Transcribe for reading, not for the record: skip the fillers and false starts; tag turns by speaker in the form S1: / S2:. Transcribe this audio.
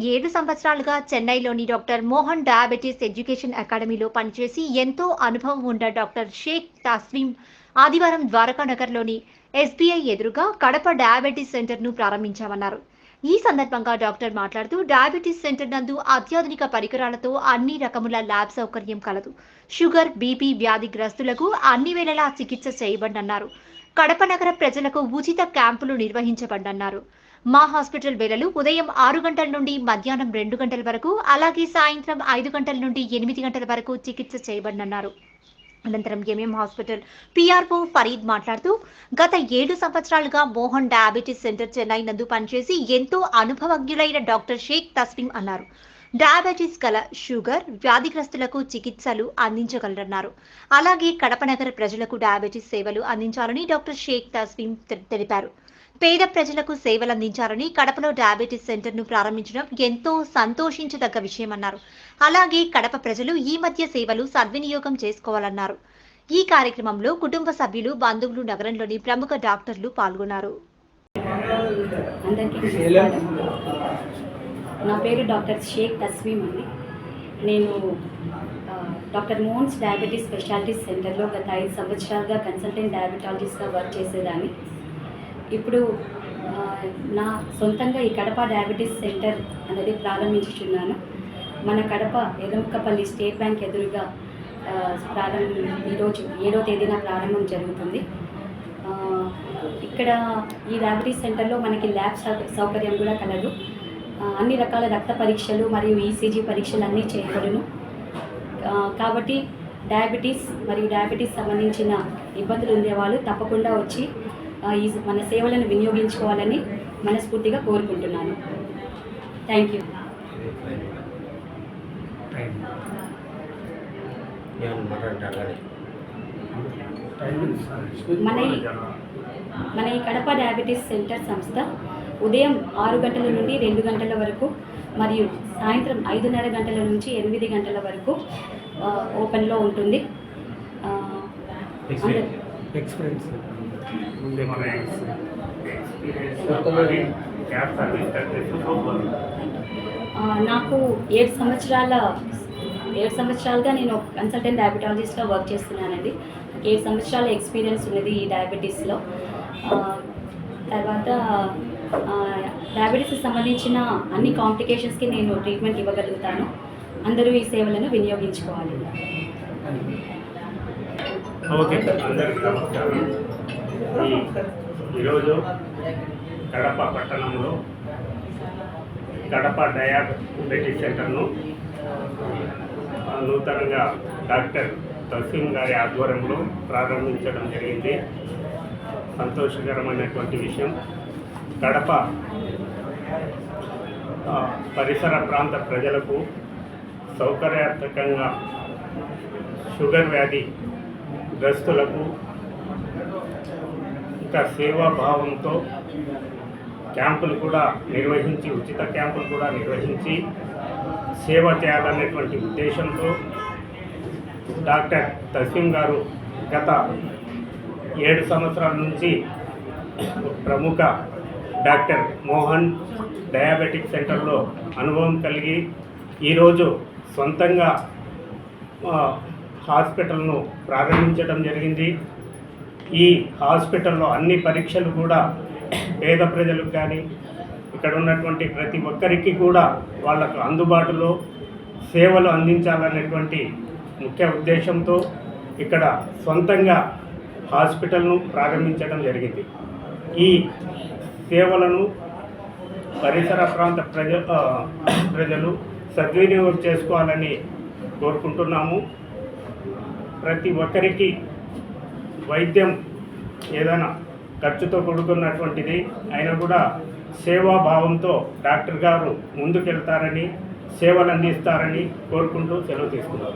S1: 7 సంవత్సరాలుగా చెన్నైలోని doctor Mohan diabetes education అకాడమీలో పనిచేసి ఎంతో అనుభవం ఉన్న డాక్టర్ షేక్ తస్లీం ఆదివారం ద్వారకానగర్లోని ఎస్బీఐ ఎదురుగా కడప డయాబెటీస్ సెంటర్ను ప్రారంభించామన్నారు. ఈ సందర్భంగా డాక్టర్ మాట్లాడుతూ డయాబెటీస్ సెంటర్ నందు అత్యాధునిక పరికరాలతో అన్ని రకముల ల్యాబ్ సౌకర్యం కలదు. షుగర్, బీపీ వ్యాధిగ్రస్తులకు అన్ని వేళలా చికిత్స చేయబడన్నారు. కడప నగర ప్రజలకు ఉచిత క్యాంపులు నిర్వహించబడన్నారు. మా హాస్పిటల్ వేళలు ఉదయం 6 గంటల నుండి మధ్యాహ్నం 2 గంటల వరకు, అలాగే సాయంత్రం 5 గంటల నుండి 8 గంటల వరకు చికిత్స చేయబడనున్నారు. అనంతరం ఎంఎం హాస్పిటల్ పిఆర్ఓ ఫరీద్ మాట్లాడుతూ గత 7 సంవత్సరాలుగా మోహన్ డయాబెటీస్ సెంటర్ చెన్నై నందు పనిచేసి ఎంతో అనుభవజ్ఞులైన డాక్టర్ షేక్ తస్లీం అన్నారు. డయాబెటీస్ గల షుగర్ వ్యాధిగ్రస్తులకు చికిత్సలు అందించగలరన్నారు. అలాగే కడప నగర ప్రజలకు డయాబెటీస్ సేవలు అందించాలని డాక్టర్ షేక్ తస్లీం తెలిపారు. పేద ప్రజలకు సేవలందించాలని కడపలో డయాబెటీస్ సెంటర్ను ప్రారంభించడం ఎంతో సంతోషించదగ్గ విషయమన్నారు. అలాగే కడప ప్రజలు ఈ మధ్య సేవలు సద్వినియోగం చేసుకోవాలన్నారు. ఈ కార్యక్రమంలో కుటుంబ సభ్యులు, బంధువులు, నగరంలోని ప్రముఖ డాక్టర్లు పాల్గొన్నారు.
S2: నా పేరు డాక్టర్ షేక్ తస్లీం అండి. నేను డాక్టర్ మోహన్స్ డయాబెటీస్ స్పెషాలిటీ సెంటర్లో గత 5 సంవత్సరాలుగా కన్సల్టెంట్ డయాబెటాలజిస్ట్గా వర్క్ చేసేదాన్ని. ఇప్పుడు నా సొంతంగా ఈ కడప డయాబెటీస్ సెంటర్ అనేది ప్రారంభించుచున్నాను. మన కడప ఎదముకపల్లి స్టేట్ బ్యాంక్ ఎదురుగా ఈరోజు 7వ తేదీన ప్రారంభం జరుగుతుంది. ఇక్కడ ఈ డయాబెటీస్ సెంటర్లో మనకి ల్యాబ్ సౌకర్యం కూడా కలదు. అన్ని రకాల రక్త పరీక్షలు మరియు ఈసీజీ పరీక్షలు అన్నీ చేయబడును. కాబట్టి డయాబెటీస్ సంబంధించిన ఇబ్బందులు ఉండేవాళ్ళు తప్పకుండా వచ్చి మన సేవలను వినియోగించుకోవాలని మనస్ఫూర్తిగా కోరుకుంటున్నాను. Thank you. మన ఈ కడప డయాబెటీస్ సెంటర్ సంస్థ ఉదయం 6 గంటల నుండి 2 గంటల వరకు మరియు సాయంత్రం 5:30 గంటల నుంచి 8 గంటల వరకు ఓపెన్లో ఉంటుంది. నాకు 7 సంవత్సరాలుగా నేను కన్సల్టెంట్ డయాబెటాలజిస్ట్గా వర్క్ చేస్తున్నానండి. 7 సంవత్సరాల ఎక్స్పీరియన్స్ ఉన్నది ఈ డయాబెటీస్లో. తర్వాత డయాబెటీస్కి సంబంధించిన అన్ని కాంప్లికేషన్స్కి నేను ట్రీట్మెంట్ ఇవ్వగలుగుతాను. అందరూ ఈ సేవలను వినియోగించుకోవాలి.
S3: ఓకే, అందరికీ నమస్కారం. ఈరోజు కడప పట్టణంలో కడప డయాబెటీస్ సెంటర్ను నూతనంగా డాక్టర్ తస్లీం గారి ఆధ్వర్యంలో ప్రారంభించడం జరిగింది. సంతోషకరమైనటువంటి విషయం. కడప పరిసర ప్రాంత ప్రజలకు సౌకర్యార్థకంగా షుగర్ వ్యాధి గ్రస్తులకు ఇంకా సేవాభావంతో క్యాంపులు కూడా నిర్వహించి, ఉచిత క్యాంపులు కూడా నిర్వహించి సేవ చేయాలనేటువంటి ఉద్దేశంతో డాక్టర్ తస్లీం గారు గత 7 సంవత్సరాల నుంచి ప్రముఖ డాక్టర్ మోహన్ డయాబెటిక్ సెంటర్లో అనుభవం కలిగి ఈరోజు సొంతంగా హాస్పిటల్ను ప్రారంభించడం జరిగింది. ఈ హాస్పిటల్లో అన్ని పరీక్షలు కూడా పేద ప్రజలకు కానీ ఇక్కడ ఉన్నటువంటి ప్రతి ఒక్కరికి కూడా వాళ్ళకు అందుబాటులో సేవలు అందించాలనేటువంటి ముఖ్య ఉద్దేశంతో ఇక్కడ సొంతంగా హాస్పిటల్ను ప్రారంభించడం జరిగింది. ఈ సేవలను పరిసర ప్రాంత ప్రజలు సద్వినియోగం చేసుకోవాలని కోరుకుంటున్నాము. ప్రతి ఒక్కరికి వైద్యం ఏదైనా ఖర్చుతో కూడుకున్నటువంటిది అయినా కూడా సేవాభావంతో డాక్టర్ గారు ముందుకెళ్తారని, సేవలు అందిస్తారని కోరుకుంటూ సెలవు తీసుకున్నారు.